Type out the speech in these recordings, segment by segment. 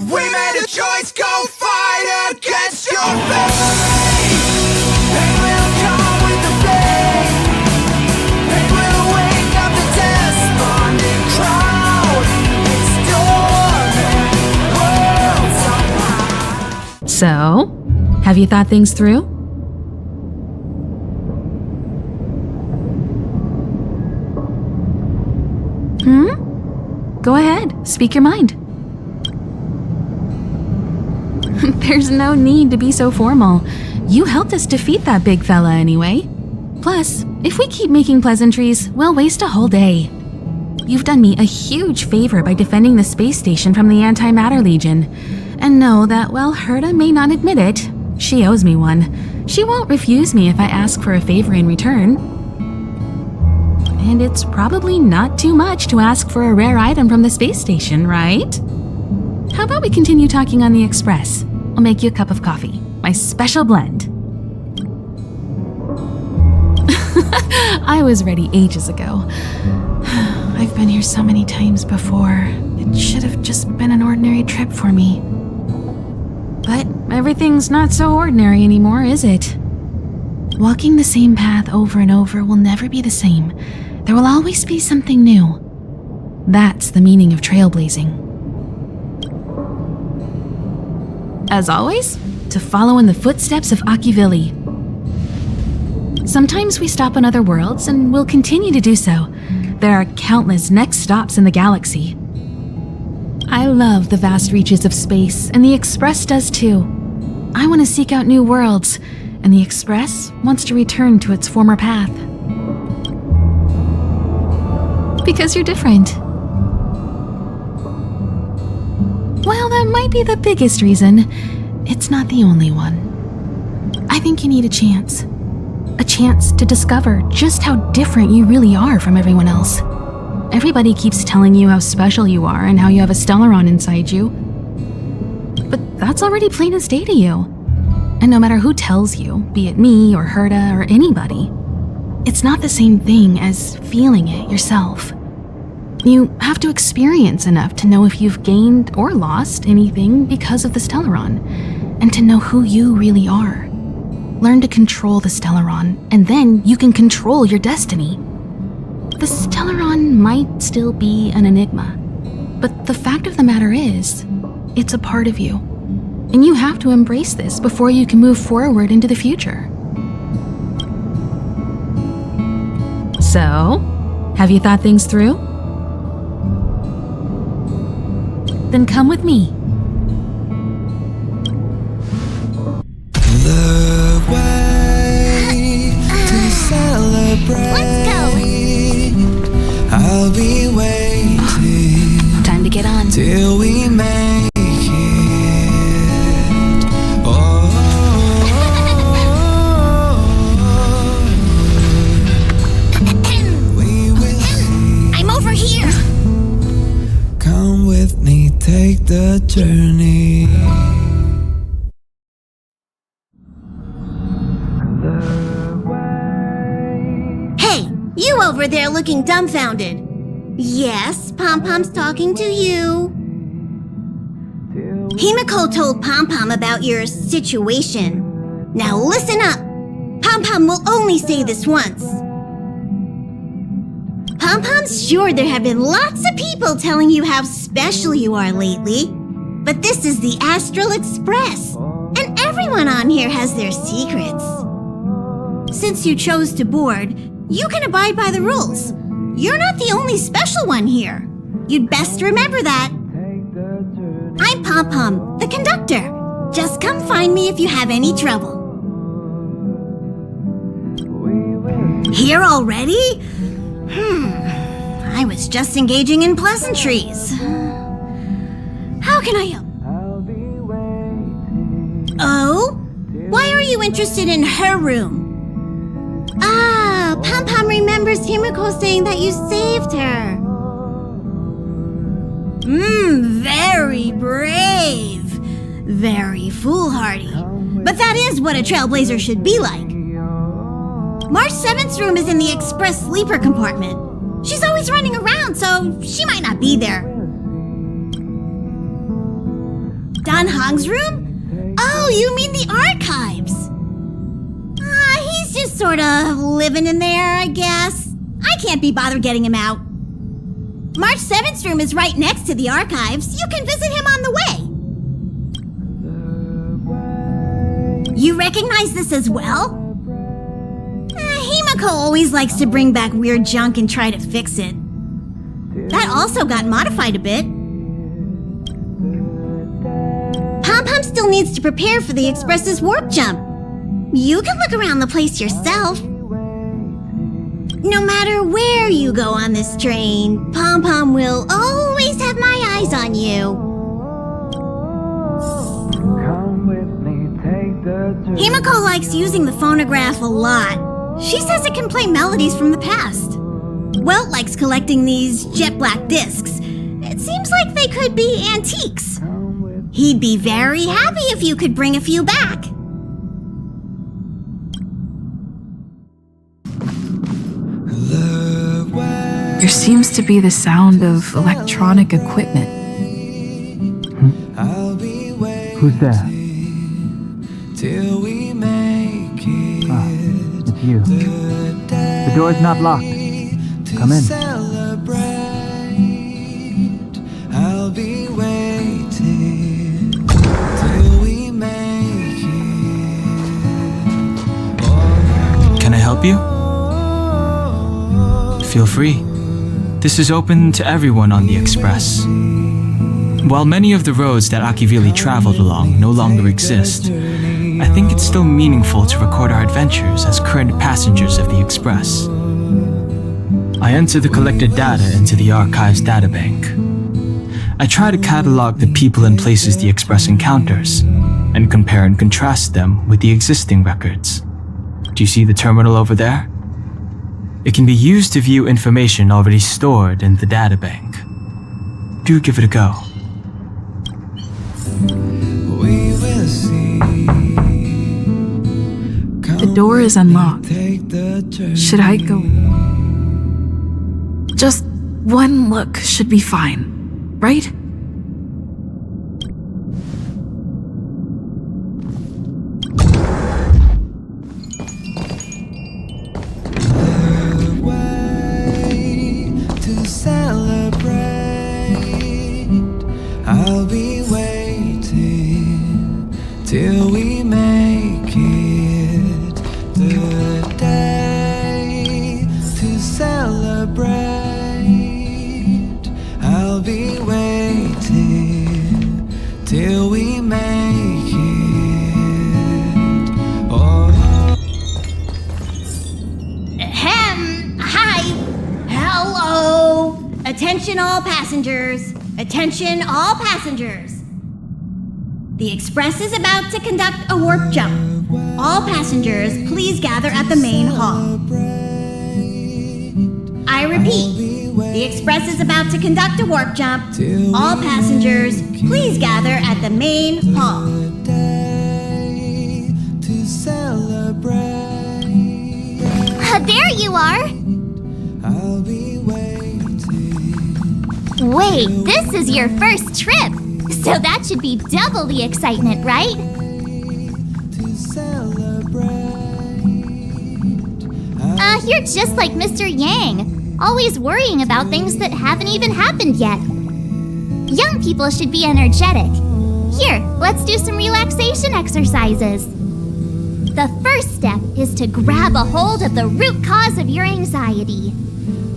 We made a choice, go fight against your fate. They will come with the flame. They will wake up the despondent crowd. Storming worlds apart. So, have you thought things through? Go ahead, speak your mind. There's no need to be so formal. You helped us defeat that big fella anyway. Plus, if we keep making pleasantries, we'll waste a whole day. You've done me a huge favor by defending the space station from the Antimatter Legion. And know that while Herta may not admit it, she owes me one. She won't refuse me if I ask for a favor in return. And it's probably not too much to ask for a rare item from the space station, right? How about we continue talking on the Express? I'll make you a cup of coffee, my special blend. I was ready ages ago. I've been here so many times before. It should have just been an ordinary trip for me. But everything's not so ordinary anymore, is it? Walking the same path over and over will never be the same. There will always be something new. That's the meaning of trailblazing. As always, to follow in the footsteps of Akivili. Sometimes we stop on other worlds, and we'll continue to do so. There are countless next stops in the galaxy. I love the vast reaches of space, and the Express does too. I want to seek out new worlds, and the Express wants to return to its former path. Because you're different. Well, that might be the biggest reason. It's not the only one. I think you need a chance. A chance to discover just how different you really are from everyone else. Everybody keeps telling you how special you are and how you have a Stellaron inside you. But that's already plain as day to you. And no matter who tells you, be it me or Herta or anybody, it's not the same thing as feeling it yourself. You have to experience enough to know if you've gained or lost anything because of the Stellaron, and to know who you really are. Learn to control the Stellaron, and then you can control your destiny. The Stellaron might still be an enigma, but the fact of the matter is, it's a part of you. And you have to embrace this before you can move forward into the future. So, have you thought things through? Then come with me. The way to celebrate. Let's go. I'll be waiting. Time to get on. Till we make it. Oh. We will see. I'm over here. Come with me, take the journey. Hey, you over there looking dumbfounded. Yes, Pom-Pom's talking to you. Himiko told Pom-Pom about your situation. Now listen up. Pom-Pom will only say this once. Pom-Pom's sure there have been lots of people telling you how special you are lately. But this is the Astral Express, and everyone on here has their secrets. Since you chose to board, you can abide by the rules. You're not the only special one here. You'd best remember that. I'm Pom-Pom, the conductor. Just come find me if you have any trouble. Here already? I was just engaging in pleasantries. How can I help? Oh? Why are you interested in her room? Ah, Pom-Pom remembers Himiko saying that you saved her. Very brave. Very foolhardy. But that is what a trailblazer should be like. March 7th's room is in the Express sleeper compartment. She's always running around, so she might not be there. Dan Hong's room? Oh, you mean the archives? He's just sort of living in there, I guess. I can't be bothered getting him out. March 7th's room is right next to the archives. You can visit him on the way. You recognize this as well? Himiko always likes to bring back weird junk and try to fix it. That also got modified a bit. Pom-Pom still needs to prepare for the Express's warp jump. You can look around the place yourself. No matter where you go on this train, Pom-Pom will always have my eyes on you. Himiko likes using the phonograph a lot. She says it can play melodies from the past. Welt likes collecting these jet black discs. It seems like they could be antiques. He'd be very happy if you could bring a few back. There seems to be the sound of electronic equipment. Who's there? It's you. The door is not locked. Come in. I'll be waiting till we make it. Can I help you? Feel free. This is open to everyone on the Express. While many of the roads that Akivili traveled along no longer exist, I think it's still meaningful to record our adventures as current passengers of the Express. I enter the collected data into the archive's databank. I try to catalog the people and places the Express encounters, and compare and contrast them with the existing records. Do you see the terminal over there? It can be used to view information already stored in the databank. Do give it a go. We will see. The door is unlocked. Should I go? Just one look should be fine, right? I'll be waiting till we make it the day to celebrate. I'll be waiting till we make it. Oh. Hi. Hello. Attention all passengers. Attention all passengers. The Express is about to conduct a warp jump. All passengers, please gather at the main hall. I repeat, the Express is about to conduct a warp jump. All passengers, please gather at the main hall. There you are! I'll be waiting. Wait, this is your first trip, so that should be double the excitement, right? You're just like Mr. Yang, always worrying about things that haven't even happened yet. Young people should be energetic. Here, let's do some relaxation exercises. The first step is to grab a hold of the root cause of your anxiety.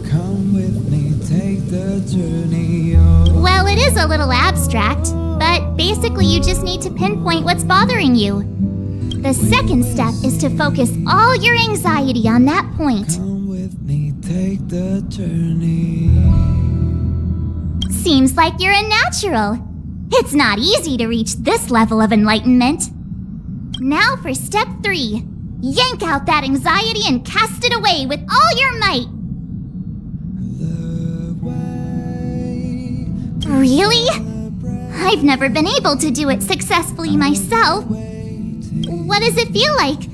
Come with me, take the journey. Well, it is a little abstract, but basically you just need to pinpoint what's bothering you. The second step is to focus all your anxiety on that point. Come with me, take the journey. Seems like you're a natural. It's not easy to reach this level of enlightenment. Now for step 3. Yank out that anxiety and cast it away with all your might. Really? I've never been able to do it successfully myself. What does it feel like?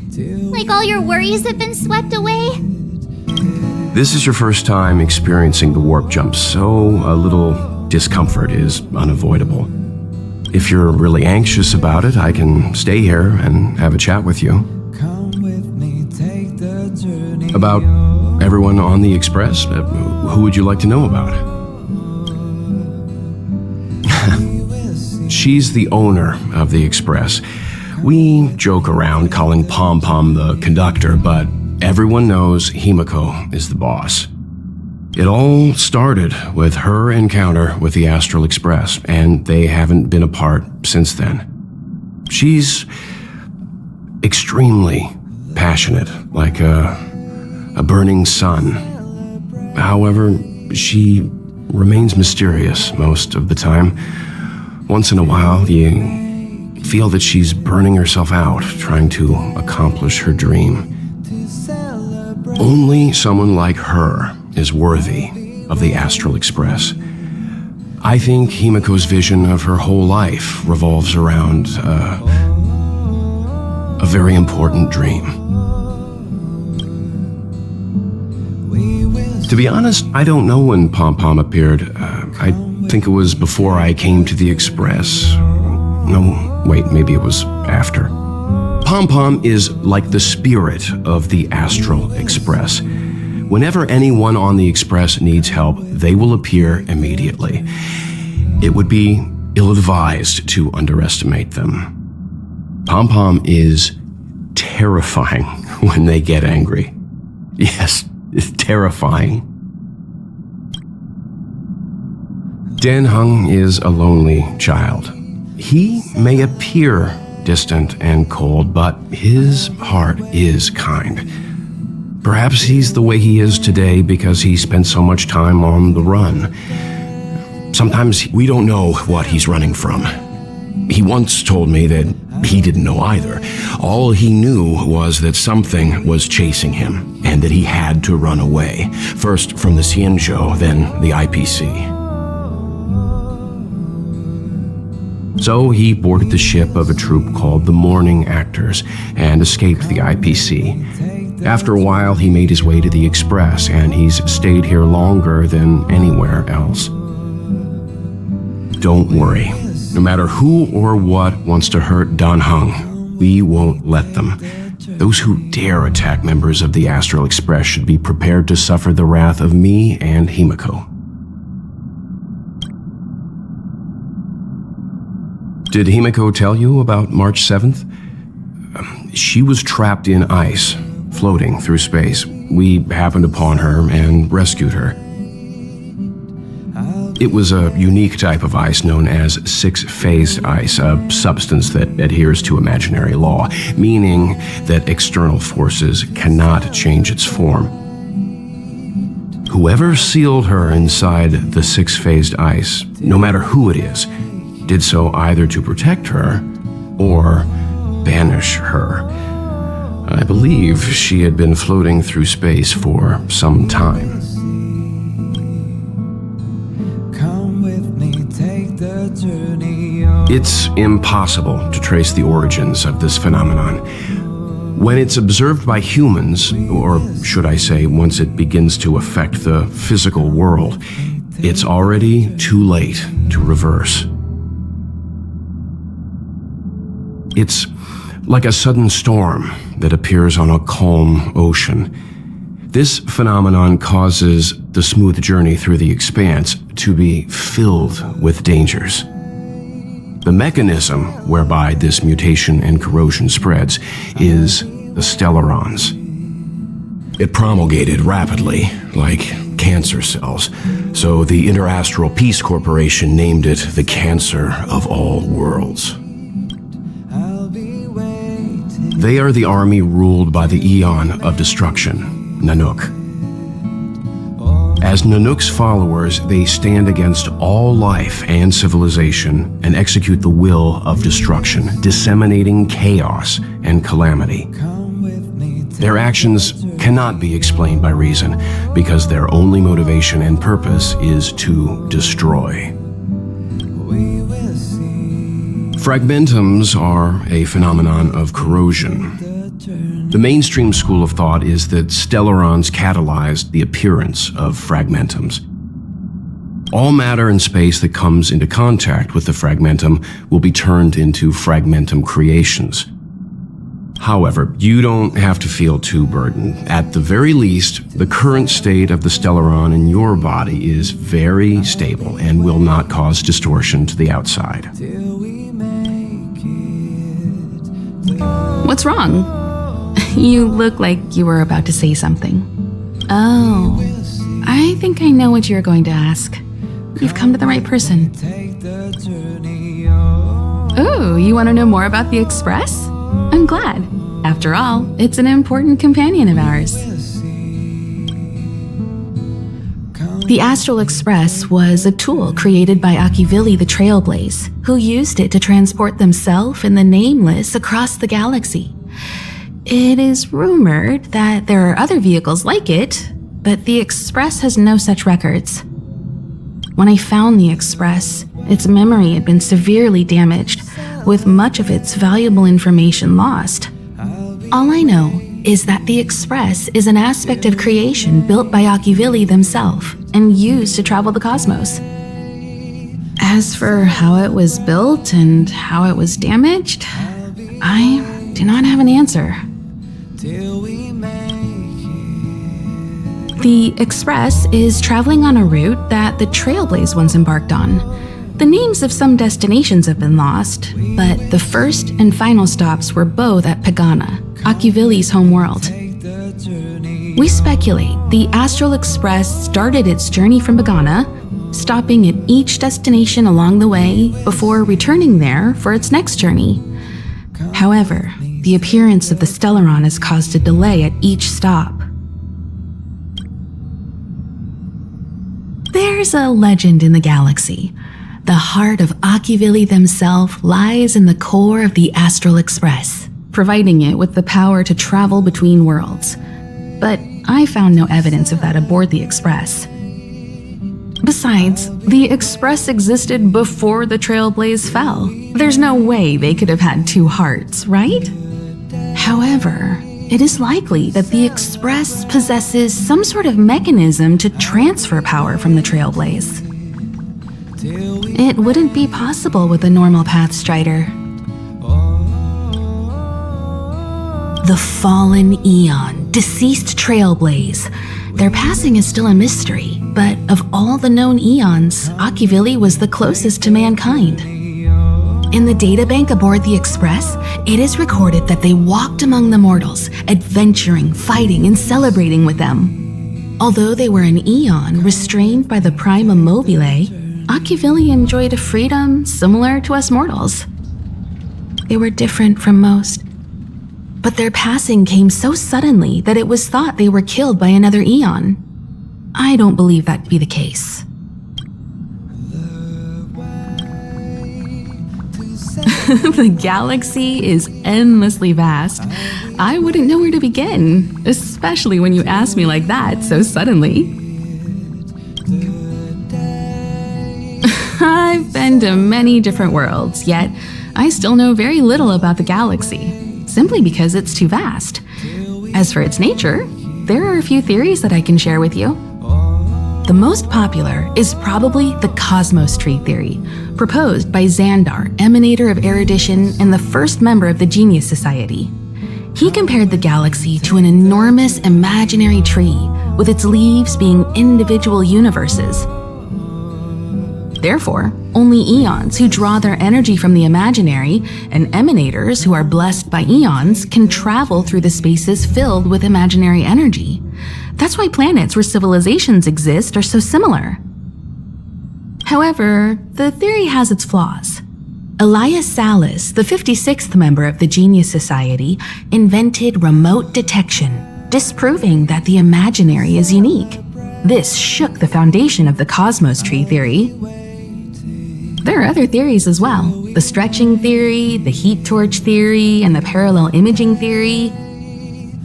Like all your worries have been swept away? This is your first time experiencing the warp jump, so a little discomfort is unavoidable. If you're really anxious about it, I can stay here and have a chat with you. About everyone on the Express? Who would you like to know about? She's the owner of the Express. We joke around calling Pom Pom the conductor, but everyone knows Himiko is the boss. It all started with her encounter with the Astral Express, and they haven't been apart since then. She's extremely passionate, like a burning sun. However, she remains mysterious most of the time. Once in a while, you feel that she's burning herself out, trying to accomplish her dream. Only someone like her is worthy of the Astral Express. I think Himiko's vision of her whole life revolves around a very important dream. To be honest, I don't know when Pom Pom appeared. I think it was before I came to the Express. No, wait, maybe it was after. Pom Pom is like the spirit of the Astral Express. Whenever anyone on the Express needs help, they will appear immediately. It would be ill-advised to underestimate them. Pom Pom is terrifying when they get angry. Yes, terrifying. Dan Hung is a lonely child. He may appear distant and cold, but his heart is kind. Perhaps he's the way he is today because he spent so much time on the run. Sometimes we don't know what he's running from. He once told me that he didn't know either. All he knew was that something was chasing him and that he had to run away. First from the Xianzhou, then the IPC. So he boarded the ship of a troupe called the Morning Actors and escaped the IPC. After a while, he made his way to the Express, and he's stayed here longer than anywhere else. Don't worry. No matter who or what wants to hurt Dan Hung, we won't let them. Those who dare attack members of the Astral Express should be prepared to suffer the wrath of me and Himiko. Did Himiko tell you about March 7th? She was trapped in ice, floating through space. We happened upon her and rescued her. It was a unique type of ice known as six-phased ice, a substance that adheres to imaginary law, meaning that external forces cannot change its form. Whoever sealed her inside the six-phased ice, no matter who it is, did so either to protect her or banish her. I believe she had been floating through space for some time. It's impossible to trace the origins of this phenomenon. When it's observed by humans, or should I say, once it begins to affect the physical world, it's already too late to reverse. It's like a sudden storm that appears on a calm ocean. This phenomenon causes the smooth journey through the expanse to be filled with dangers. The mechanism whereby this mutation and corrosion spreads is the stellarons. It promulgated rapidly, like cancer cells, so the Interastral Peace Corporation named it the Cancer of All Worlds. They are the army ruled by the Eon of Destruction, Nanook. As Nanook's followers, they stand against all life and civilization and execute the will of destruction, disseminating chaos and calamity. Their actions cannot be explained by reason because their only motivation and purpose is to destroy. Fragmentums are a phenomenon of corrosion. The mainstream school of thought is that stellarons catalyzed the appearance of fragmentums. All matter and space that comes into contact with the fragmentum will be turned into fragmentum creations. However, you don't have to feel too burdened. At the very least, the current state of the Stellaron in your body is very stable and will not cause distortion to the outside. What's wrong? You look like you were about to say something. Oh, I think I know what you're going to ask. You've come to the right person. Oh, you want to know more about the Express? I'm glad. After all, it's an important companion of ours. The Astral Express was a tool created by Akivili the Trailblaze, who used it to transport themselves and the Nameless across the galaxy. It is rumored that there are other vehicles like it, but the Express has no such records. When I found the Express, its memory had been severely damaged, with much of its valuable information lost. All I know is that the Express is an aspect of creation built by Akivili themselves and used to travel the cosmos. As for how it was built and how it was damaged, I do not have an answer. The Express is traveling on a route that the Trailblaze once embarked on. The names of some destinations have been lost, but the first and final stops were both at Pagana, Akivili's home world. We speculate the Astral Express started its journey from Pagana, stopping at each destination along the way before returning there for its next journey. However, the appearance of the Stellaron has caused a delay at each stop. There's a legend in the galaxy. The heart of Akivili themselves lies in the core of the Astral Express, providing it with the power to travel between worlds. But I found no evidence of that aboard the Express. Besides, the Express existed before the Trailblaze fell. There's no way they could have had two hearts, right? However, it is likely that the Express possesses some sort of mechanism to transfer power from the Trailblaze. It wouldn't be possible with a normal Path Strider. The fallen Eon, deceased Trailblaze. Their passing is still a mystery, but of all the known Eons, Akivili was the closest to mankind. In the databank aboard the Express, it is recorded that they walked among the mortals, adventuring, fighting, and celebrating with them. Although they were an Eon restrained by the Prima Mobile, Akivili enjoyed a freedom similar to us mortals. They were different from most, but their passing came so suddenly that it was thought they were killed by another Eon. I don't believe that to be the case. The galaxy is endlessly vast. I wouldn't know where to begin, especially when you ask me like that so suddenly. I've been to many different worlds, yet I still know very little about the galaxy, simply because it's too vast. As for its nature, there are a few theories that I can share with you. The most popular is probably the Cosmos Tree theory, proposed by Xandar, emanator of erudition and the first member of the Genius Society. He compared the galaxy to an enormous imaginary tree, with its leaves being individual universes. Therefore, only eons who draw their energy from the imaginary and emanators who are blessed by eons can travel through the spaces filled with imaginary energy. That's why planets where civilizations exist are so similar. However, the theory has its flaws. Elias Salas, the 56th member of the Genius Society, invented remote detection, disproving that the imaginary is unique. This shook the foundation of the Cosmos Tree theory. There are other theories as well. The stretching theory, the heat torch theory, and the parallel imaging theory.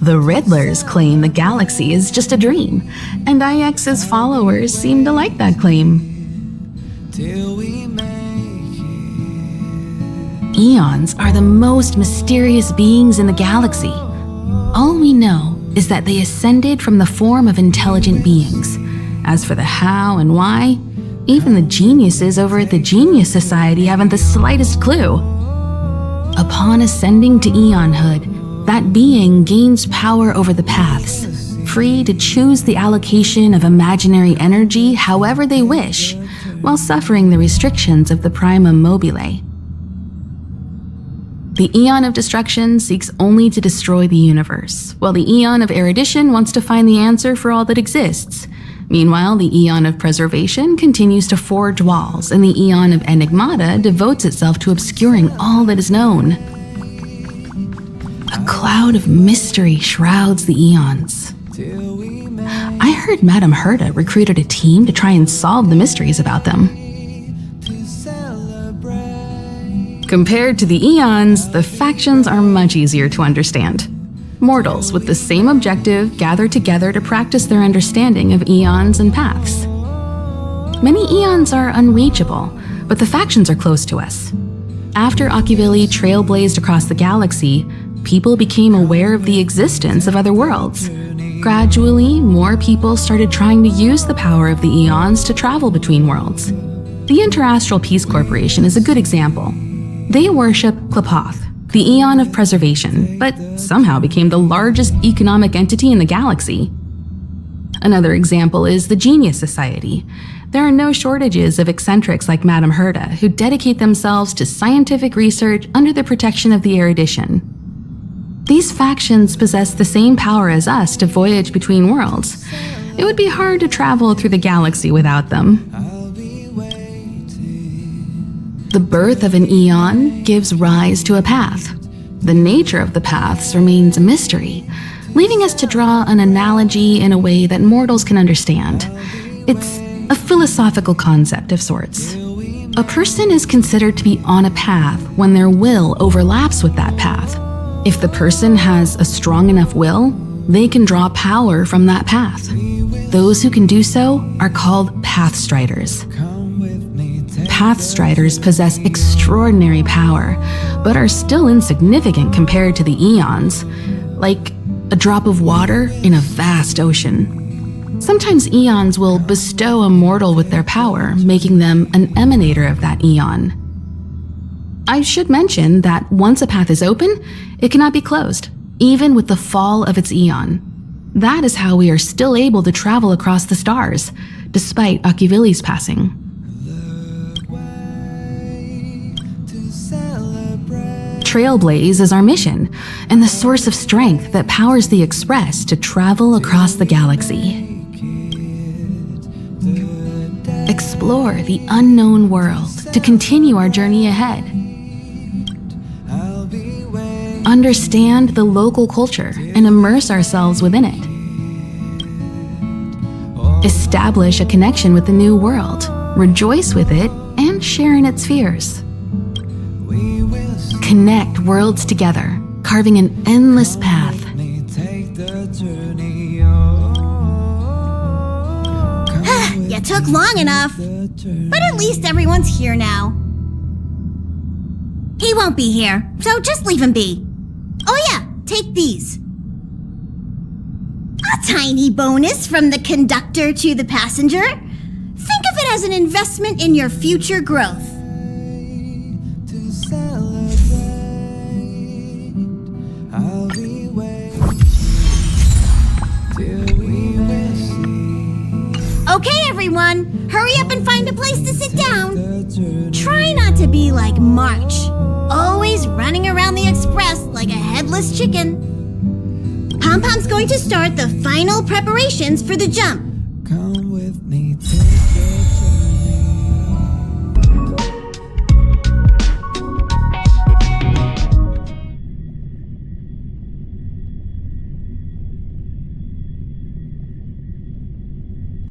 The Riddlers claim the galaxy is just a dream, and IX's followers seem to like that claim. Eons are the most mysterious beings in the galaxy. All we know is that they ascended from the form of intelligent beings. As for the how and why, Even the geniuses over at the Genius Society haven't the slightest clue. Upon ascending to Eonhood, that being gains power over the paths, free to choose the allocation of imaginary energy however they wish, while suffering the restrictions of the primum mobile. The Eon of Destruction seeks only to destroy the universe, while the Eon of Erudition wants to find the answer for all that exists. Meanwhile, the Eon of Preservation continues to forge walls, and the Eon of Enigmata devotes itself to obscuring all that is known. A cloud of mystery shrouds the Eons. I heard Madame Herta recruited a team to try and solve the mysteries about them. Compared to the Eons, the factions are much easier to understand. Mortals with the same objective gather together to practice their understanding of eons and paths. Many eons are unreachable, but the factions are close to us. After Misi trailblazed across the galaxy, people became aware of the existence of other worlds. Gradually, more people started trying to use the power of the eons to travel between worlds. The Interastral Peace Corporation is a good example. They worship Klapoth, the Eon of Preservation, but somehow became the largest economic entity in the galaxy. Another example is the Genius Society. There are no shortages of eccentrics like Madame Herta who dedicate themselves to scientific research under the protection of the Erudition. These factions possess the same power as us to voyage between worlds. It would be hard to travel through the galaxy without them. The birth of an eon gives rise to a path. The nature of the paths remains a mystery, leaving us to draw an analogy in a way that mortals can understand. It's a philosophical concept of sorts. A person is considered to be on a path when their will overlaps with that path. If the person has a strong enough will, they can draw power from that path. Those who can do so are called Pathstriders. Pathstriders possess extraordinary power, but are still insignificant compared to the eons, like a drop of water in a vast ocean. Sometimes eons will bestow a mortal with their power, making them an emanator of that eon. I should mention that once a path is open, it cannot be closed, even with the fall of its eon. That is how we are still able to travel across the stars, despite Akivili's passing. Trailblaze is our mission, and the source of strength that powers the Express to travel across the galaxy. Explore the unknown world to continue our journey ahead. Understand the local culture and immerse ourselves within it. Establish a connection with the new world, rejoice with it, and share in its fears. Connect worlds together, carving an endless path. You took long enough, but at least everyone's here now. He won't be here, so just leave him be. Oh yeah, take these. A tiny bonus from the conductor to the passenger. Think of it as an investment in your future growth. Okay, everyone, hurry up and find a place to sit down. Try not to be like March, always running around the Express like a headless chicken. Pom-Pom's going to start the final preparations for the jump. Come with me, take your